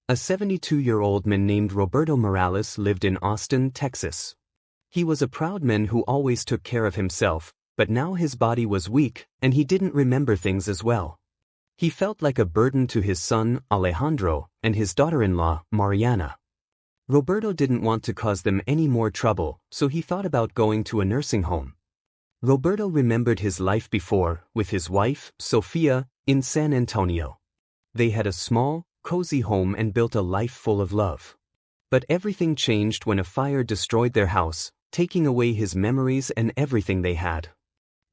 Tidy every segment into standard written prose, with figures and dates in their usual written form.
A 72-year-old man named Roberto Morales lived in Austin, Texas. He was a proud man who always took care of himself, but now his body was weak, and he didn't remember things as well. He felt like a burden to his son, Alejandro, and his daughter-in-law, Mariana. Roberto didn't want to cause them any more trouble, so he thought about going to a nursing home. Roberto remembered his life before, with his wife, Sofia, in San Antonio. They had a small, cozy home and built a life full of love. But everything changed when a fire destroyed their house, taking away his memories and everything they had.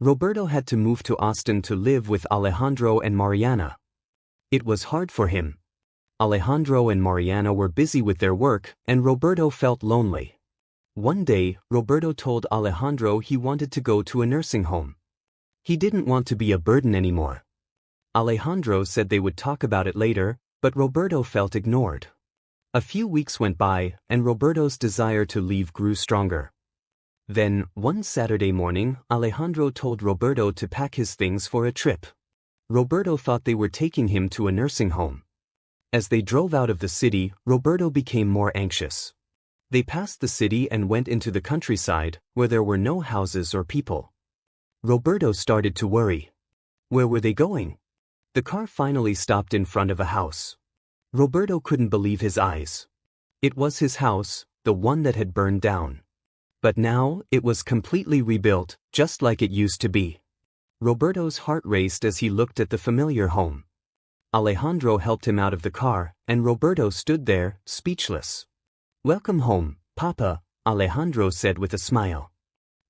Roberto had to move to Austin to live with Alejandro and Mariana. It was hard for him. Alejandro and Mariana were busy with their work, and Roberto felt lonely. One day, Roberto told Alejandro he wanted to go to a nursing home. He didn't want to be a burden anymore. Alejandro said they would talk about it later, but Roberto felt ignored. A few weeks went by, and Roberto's desire to leave grew stronger. Then, one Saturday morning, Alejandro told Roberto to pack his things for a trip. Roberto thought they were taking him to a nursing home. As they drove out of the city, Roberto became more anxious. They passed the city and went into the countryside, where there were no houses or people. Roberto started to worry. Where were they going? The car finally stopped in front of a house. Roberto couldn't believe his eyes. It was his house, the one that had burned down. But now, it was completely rebuilt, just like it used to be. Roberto's heart raced as he looked at the familiar home. Alejandro helped him out of the car, and Roberto stood there, speechless. "Welcome home, Papa," Alejandro said with a smile.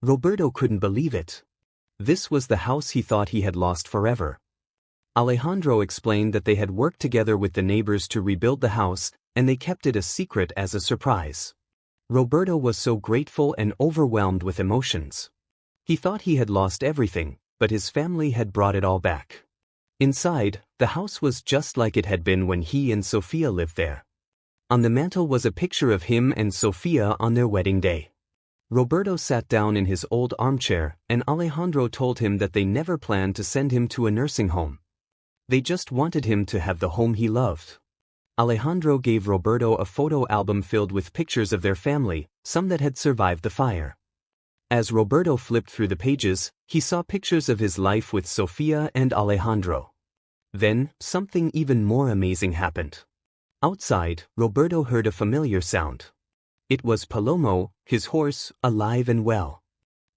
Roberto couldn't believe it. This was the house he thought he had lost forever. Alejandro explained that they had worked together with the neighbors to rebuild the house, and they kept it a secret as a surprise. Roberto was so grateful and overwhelmed with emotions. He thought he had lost everything, but his family had brought it all back. Inside, the house was just like it had been when he and Sofia lived there. On the mantel was a picture of him and Sofia on their wedding day. Roberto sat down in his old armchair, and Alejandro told him that they never planned to send him to a nursing home. They just wanted him to have the home he loved. Alejandro gave Roberto a photo album filled with pictures of their family, some that had survived the fire. As Roberto flipped through the pages, he saw pictures of his life with Sofia and Alejandro. Then, something even more amazing happened. Outside, Roberto heard a familiar sound. It was Palomo, his horse, alive and well.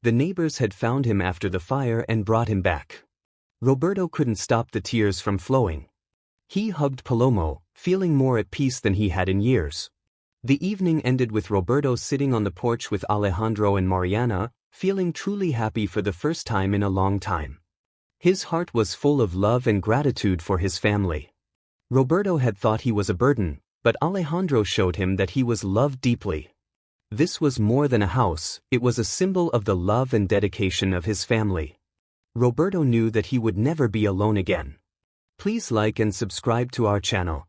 The neighbors had found him after the fire and brought him back. Roberto couldn't stop the tears from flowing. He hugged Palomo, feeling more at peace than he had in years. The evening ended with Roberto sitting on the porch with Alejandro and Mariana, feeling truly happy for the first time in a long time. His heart was full of love and gratitude for his family. Roberto had thought he was a burden, but Alejandro showed him that he was loved deeply. This was more than a house, it was a symbol of the love and dedication of his family. Roberto knew that he would never be alone again. Please like and subscribe to our channel.